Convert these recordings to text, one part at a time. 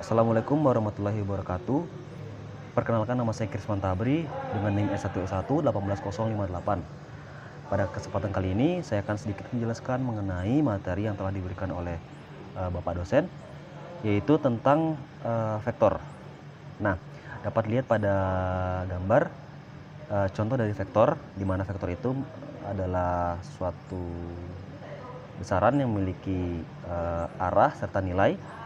Assalamualaikum warahmatullahi wabarakatuh. Perkenalkan, nama saya Krisman Tabri dengan NIM S1S1 18058. Pada kesempatan kali ini saya akan sedikit menjelaskan mengenai materi yang telah diberikan oleh Bapak dosen, yaitu tentang vektor. Nah, dapat lihat pada gambar contoh dari vektor, di mana vektor itu adalah suatu besaran yang memiliki arah serta nilai.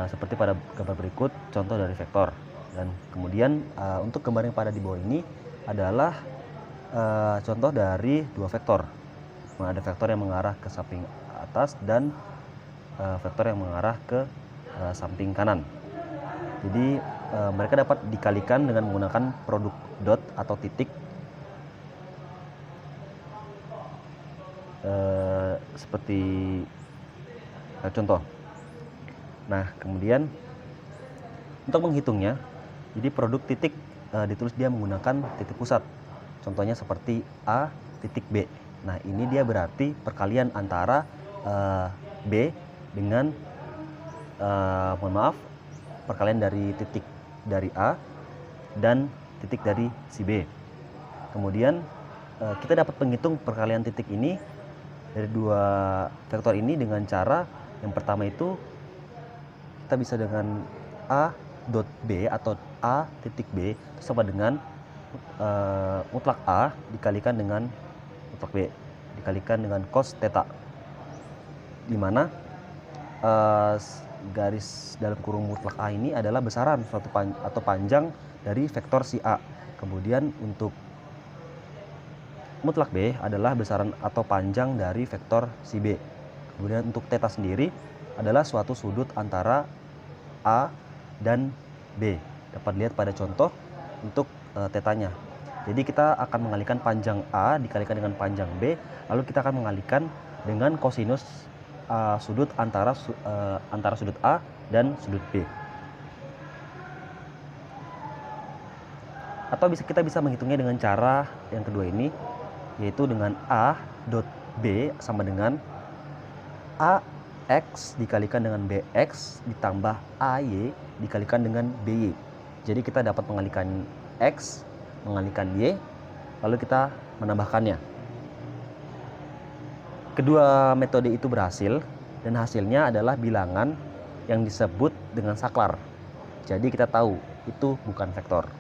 Seperti pada gambar berikut contoh dari vektor. Dan kemudian untuk gambar yang pada di bawah ini adalah contoh dari dua vektor. Ada vektor yang mengarah ke samping atas dan vektor yang mengarah ke samping kanan. Jadi mereka dapat dikalikan dengan menggunakan produk dot atau titik seperti contoh. Nah, kemudian untuk menghitungnya, jadi produk titik ditulis dia menggunakan titik pusat. Contohnya seperti A titik B. Nah, ini dia berarti perkalian antara B dengan perkalian dari titik dari A dan titik dari si B. Kemudian kita dapat menghitung perkalian titik ini dari dua vektor ini dengan cara yang pertama itu kita bisa dengan A dot B atau A titik B itu sama dengan mutlak A dikalikan dengan mutlak B dikalikan dengan cos theta, di mana garis dalam kurung mutlak A ini adalah besaran suatu atau panjang dari vektor si A. Kemudian untuk mutlak B adalah besaran atau panjang dari vektor si B. Kemudian untuk theta sendiri adalah suatu sudut antara A dan B. Dapat lihat pada contoh untuk tetanya. Jadi kita akan mengalihkan panjang A dikalikan dengan panjang B, lalu kita akan mengalihkan dengan kosinus sudut antara sudut A dan sudut B. Atau kita bisa menghitungnya dengan cara yang kedua ini, yaitu dengan A dot B sama dengan AX dikalikan dengan BX ditambah AY dikalikan dengan BY. Jadi kita dapat mengalihkan X, mengalihkan Y, lalu kita menambahkannya. Kedua metode itu berhasil dan hasilnya adalah bilangan yang disebut dengan saklar. Jadi kita tahu itu bukan vektor.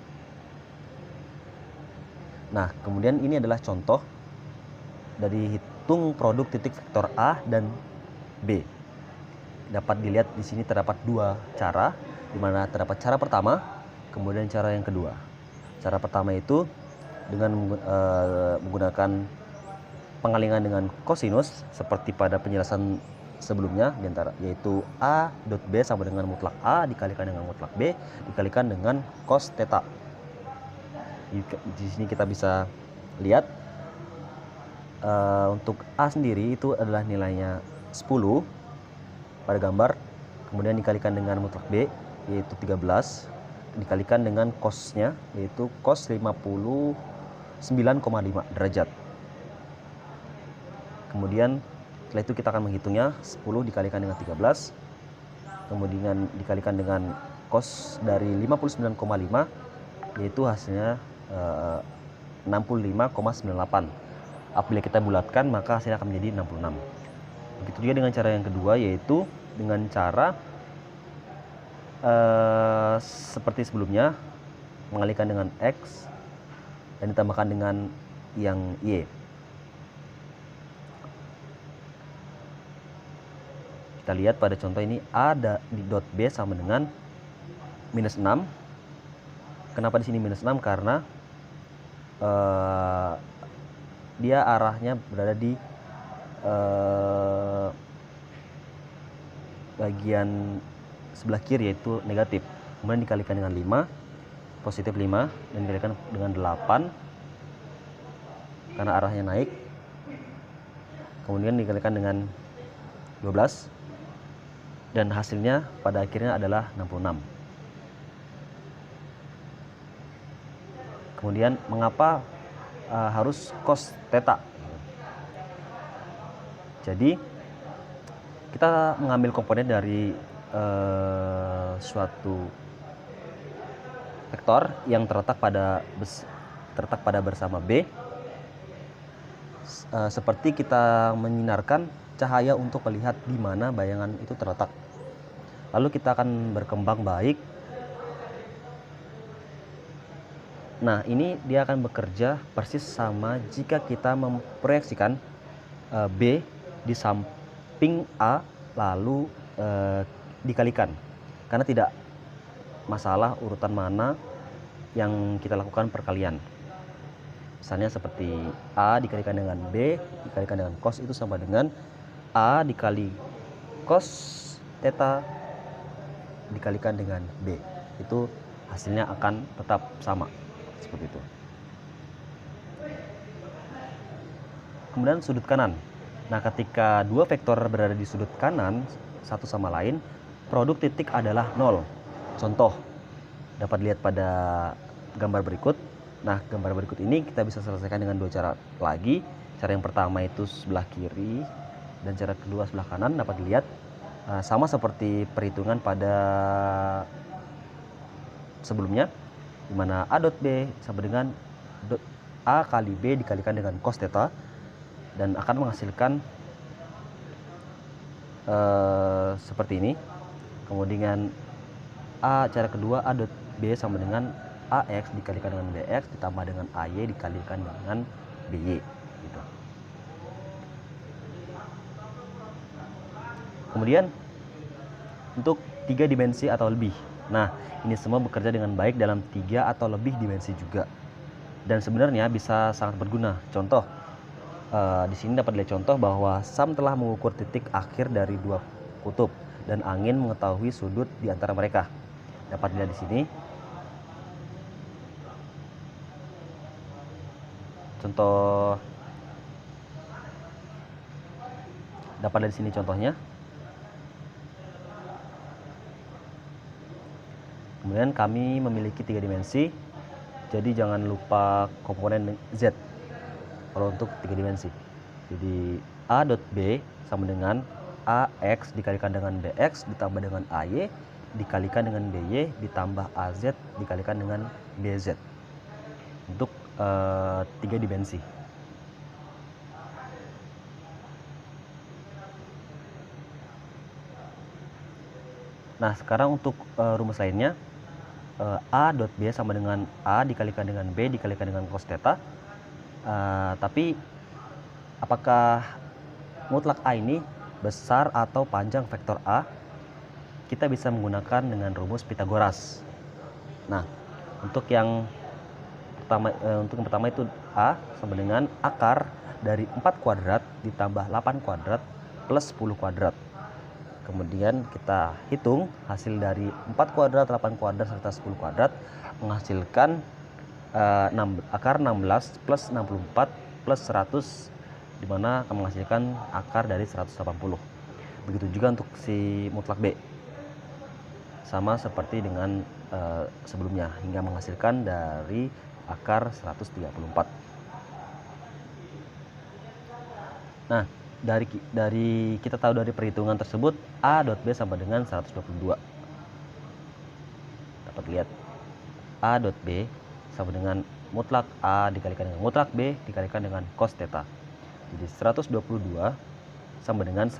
Nah, kemudian ini adalah contoh dari hitung produk titik vektor A dan B. Dapat dilihat di sini terdapat dua cara, di mana terdapat cara pertama, kemudian cara yang kedua. Cara pertama itu dengan menggunakan pengalihan dengan kosinus seperti pada penjelasan sebelumnya, yaitu A dot B sama dengan mutlak A dikalikan dengan mutlak B dikalikan dengan cos theta. Di sini kita bisa lihat untuk A sendiri itu adalah nilainya 10 pada gambar, kemudian dikalikan dengan mutlak B yaitu 13 dikalikan dengan cosnya yaitu cos 59,5 derajat. Kemudian setelah itu kita akan menghitungnya 10 dikalikan dengan 13 kemudian dikalikan dengan cos dari 59,5 yaitu hasilnya 65,98. Apabila kita bulatkan maka hasilnya akan menjadi 66. Begitu juga dengan cara yang kedua, yaitu dengan cara seperti sebelumnya, mengalihkan dengan X dan ditambahkan dengan yang Y. Kita lihat pada contoh ini A di dot B sama dengan minus 6. Kenapa di sini minus 6? Karena dia arahnya berada di bagian sebelah kiri yaitu negatif, kemudian dikalikan dengan 5 positif 5 dan dikalikan dengan 8 karena arahnya naik, kemudian dikalikan dengan 12 dan hasilnya pada akhirnya adalah 66. Kemudian mengapa harus cos theta? Jadi kita mengambil komponen dari suatu vektor yang terletak pada bersama B, seperti kita menyinarkan cahaya untuk melihat di mana bayangan itu terletak. Lalu kita akan berkembang baik. Nah, ini dia akan bekerja persis sama jika kita memproyeksikan B di samping A lalu dikalikan. Karena tidak masalah urutan mana yang kita lakukan perkalian. Misalnya seperti A dikalikan dengan B dikalikan dengan cos itu sama dengan A dikali cos theta dikalikan dengan B. Itu hasilnya akan tetap sama. Seperti itu. Kemudian sudut kanan. Nah, ketika dua vektor berada di sudut kanan satu sama lain, produk titik adalah 0. Contoh dapat dilihat pada gambar berikut. Nah, gambar berikut ini kita bisa selesaikan dengan dua cara lagi. Cara yang pertama itu sebelah kiri dan cara kedua sebelah kanan dapat dilihat sama seperti perhitungan pada sebelumnya, di mana A dot B sama dengan A kali B dikalikan dengan cos theta dan akan menghasilkan seperti ini. Kemudian cara kedua A dot B sama dengan AX dikalikan dengan BX ditambah dengan AY dikalikan dengan BY gitu. Kemudian untuk 3 dimensi atau lebih. Nah, ini semua bekerja dengan baik dalam 3 atau lebih dimensi juga. Dan sebenarnya bisa sangat berguna. Contoh, di sini dapat dilihat contoh bahwa Sam telah mengukur titik akhir dari dua kutub dan angin mengetahui sudut di antara mereka. Dapat dilihat di sini. Contoh, dapat dilihat di sini contohnya. Kemudian kami memiliki 3 dimensi, jadi jangan lupa komponen Z kalau untuk 3 dimensi. Jadi A dot B sama dengan AX dikalikan dengan BX ditambah dengan AY dikalikan dengan BY ditambah AZ dikalikan dengan BZ untuk 3 dimensi. Nah, sekarang untuk rumus lainnya, A dot B sama dengan A dikalikan dengan B dikalikan dengan cos theta. Tapi apakah mutlak A ini besar atau panjang vektor A? Kita bisa menggunakan dengan rumus Pitagoras. Nah, untuk yang pertama itu A sama dengan akar dari 4 kuadrat ditambah 8 kuadrat plus 10 kuadrat. Kemudian kita hitung hasil dari 4 kuadrat, 8 kuadrat, serta 10 kuadrat menghasilkan akar 16 plus 64 plus 100, di mana akan menghasilkan akar dari 180. Begitu juga untuk si mutlak B. Sama seperti dengan sebelumnya, hingga menghasilkan dari akar 134. Nah, dari kita tahu dari perhitungan tersebut A dot B sama dengan 122. Dapat lihat A dot B sama dengan mutlak A dikalikan dengan mutlak B dikalikan dengan cos theta. Jadi 122 sama dengan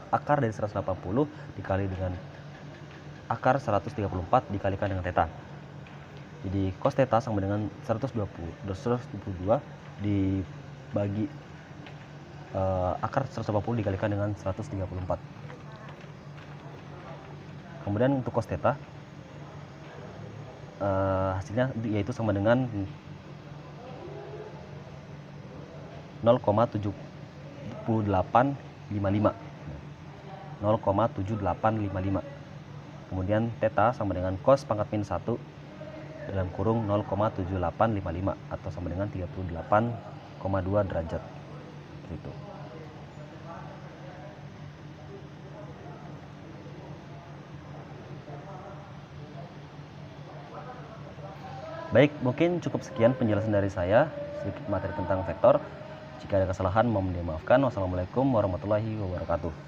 akar dari 180 dikali dengan akar 134 dikalikan dengan theta. Jadi cos theta sama dengan 122 dibagi akar 180 dikalikan dengan 134. Kemudian untuk cos theta hasilnya yaitu sama dengan 0,7855. 0,7855. Kemudian theta sama dengan cos pangkat min 1 dalam kurung 0,7855 atau sama dengan 38,2 derajat. Gitu. Baik, mungkin cukup sekian penjelasan dari saya sedikit materi tentang vektor. Jika ada kesalahan mohon dimaafkan. Wassalamualaikum warahmatullahi wabarakatuh.